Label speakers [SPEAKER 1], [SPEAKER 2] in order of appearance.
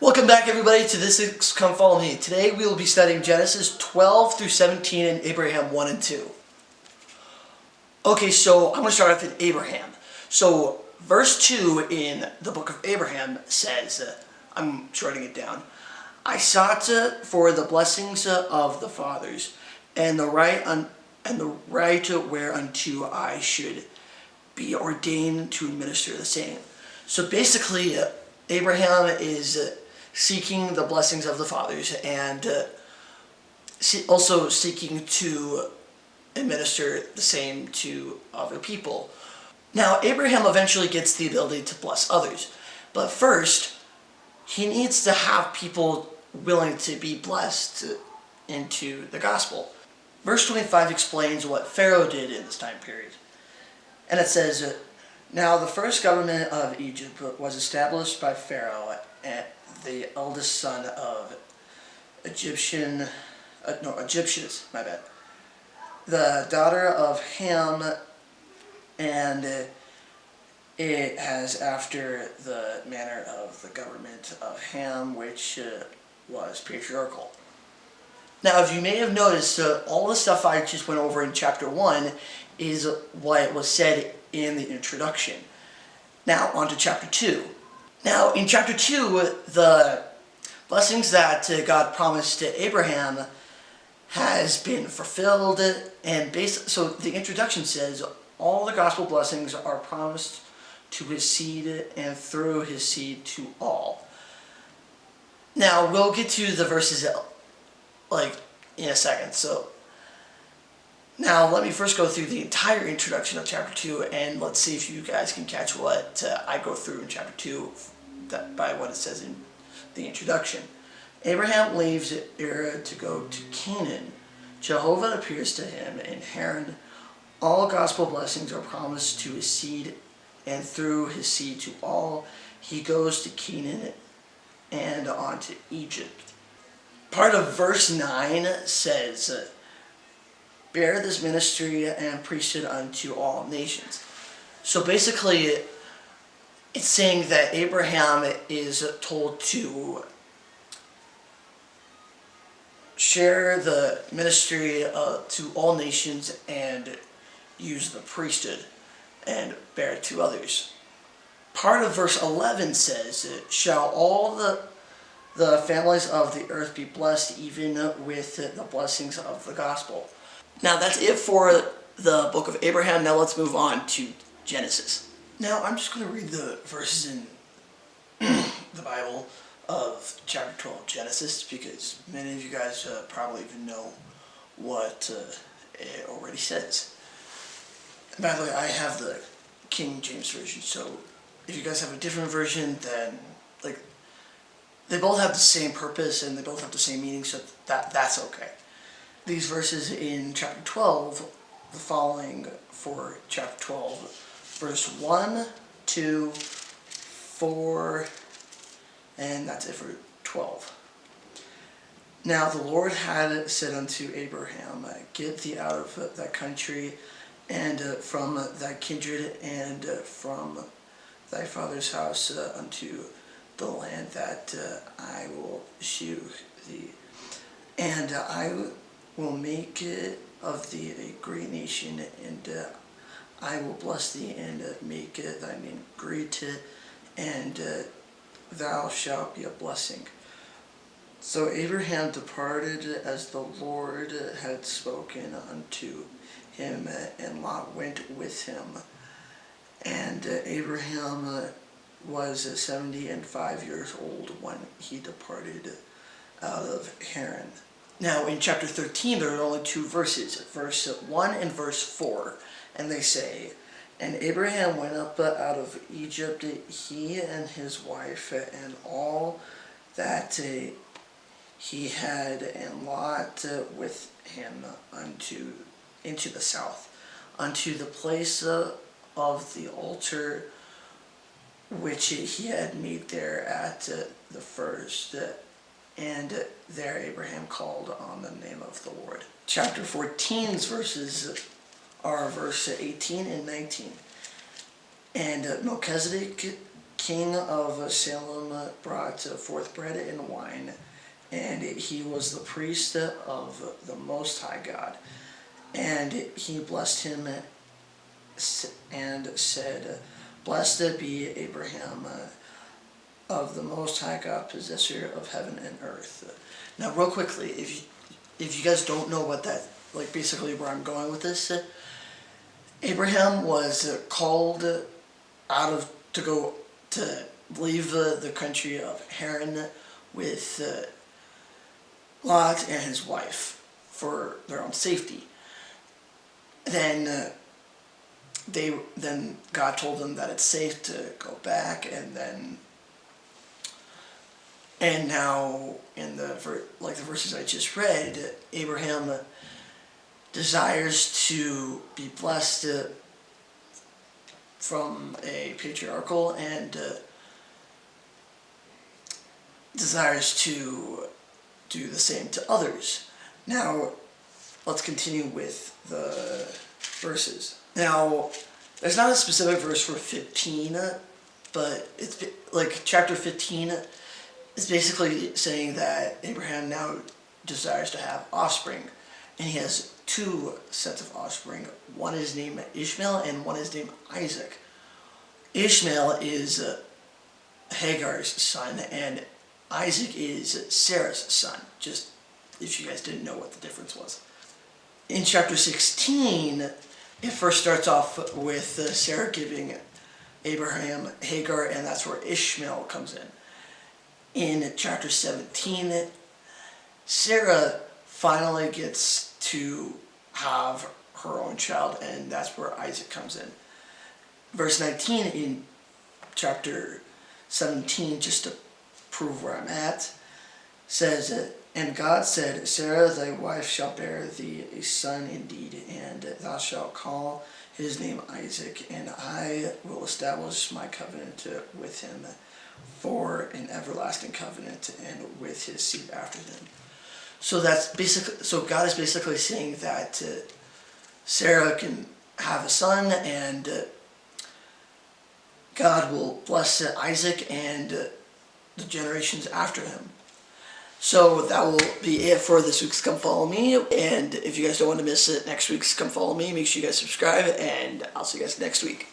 [SPEAKER 1] Welcome back, everybody, to This Is Come Follow Me. Today we will be studying Genesis 12 through 17 and Abraham 1 and 2. Okay, so I'm going to start off with Abraham. So verse 2 in the book of Abraham says, I'm writing it down, I sought for the blessings of the fathers and the right whereunto I should be ordained to administer the same. So basically, Abraham is seeking the blessings of the fathers and also seeking to administer the same to other people. Now, Abraham eventually gets the ability to bless others, but first, he needs to have people willing to be blessed into the gospel. Verse 25 explains what Pharaoh did in this time period. And it says, now the first government of Egypt was established by Pharaoh, the eldest son of Egyptians, the daughter of Ham, and it has after the manner of the government of Ham, which was patriarchal. Now, if you may have noticed, all the stuff I just went over in chapter 1 is what was said in the introduction. Now, on to chapter 2. Now, in chapter 2, the blessings that God promised to Abraham has been fulfilled, and so the introduction says, all the gospel blessings are promised to his seed and through his seed to all. Now, we'll get to the verses in a second, so now let me first go through the entire introduction of chapter 2, and let's see if you guys can catch what I go through in chapter 2 by what it says in the introduction. Abraham leaves Ur to go to Canaan. Jehovah appears to him in Haran. All gospel blessings are promised to his seed, and through his seed to all. He goes to Canaan and on to Egypt. Part of verse 9 says, bear this ministry and priesthood unto all nations. So basically, it's saying that Abraham is told to share the ministry to all nations and use the priesthood and bear it to others. Part of verse 11 says, shall all the families of the earth be blessed, even with the blessings of the gospel. Now that's it for the book of Abraham. Now let's move on to Genesis. Now I'm just going to read the verses in the Bible of chapter 12 Genesis, because many of you guys probably even know what it already says. And by the way, I have the King James Version, so if you guys have a different version, then they both have the same purpose and they both have the same meaning, so that's okay. These verses in chapter 12, the following for chapter 12, verse 1, 2, 4, and that's it for 12. Now the Lord had said unto Abraham, get thee out of thy country, and from thy kindred, and from thy father's house, unto the land that I will shew thee. And I will make of thee a great nation, and I will bless thee, and make thy name great, and thou shalt be a blessing. So Abraham departed as the Lord had spoken unto him, and Lot went with him. And Abraham was 75 years old when he departed out of Haran. Now in chapter 13 there are only two verses, verse 1 and verse 4, and they say, and Abraham went up out of Egypt, he and his wife, and all that he had, and Lot with him, into the south, unto the place of the altar which he had made there at the first, and there Abraham called on the name of the Lord. Chapter 14's verses are verse 18 and 19. And Melchizedek king of Salem brought forth bread and wine, and he was the priest of the Most High God. And he blessed him and said, Blessed be Abraham of the Most High God, possessor of heaven and earth. Now, real quickly, if you guys don't know what that, like basically where I'm going with this, Abraham was called to leave the country of Haran with Lot and his wife for their own safety. Then God told them that it's safe to go back, and now in the verses I just read, Abraham desires to be blessed from a patriarchal and desires to do the same to others. Now, let's continue with the verses. Now, there's not a specific verse for 15, but it's like chapter 15 is basically saying that Abraham now desires to have offspring, and he has two sets of offspring. One is named Ishmael and one is named Isaac. Ishmael is Hagar's son, and Isaac is Sarah's son, just if you guys didn't know what the difference was. In chapter 16, it first starts off with Sarah giving Abraham Hagar, and that's where Ishmael comes in. In chapter 17, Sarah finally gets to have her own child, and that's where Isaac comes in. Verse 19 in chapter 17, just to prove where I'm at, says, And God said, Sarah thy wife shall bear thee a son indeed, and thou shalt call his name Isaac, and I will establish my covenant with him for an everlasting covenant, and with his seed after him. So God is basically saying that Sarah can have a son, and God will bless Isaac and the generations after him. So that will be it for this week's Come Follow Me. And if you guys don't want to miss it next week's Come Follow Me, make sure you guys subscribe, and I'll see you guys next week.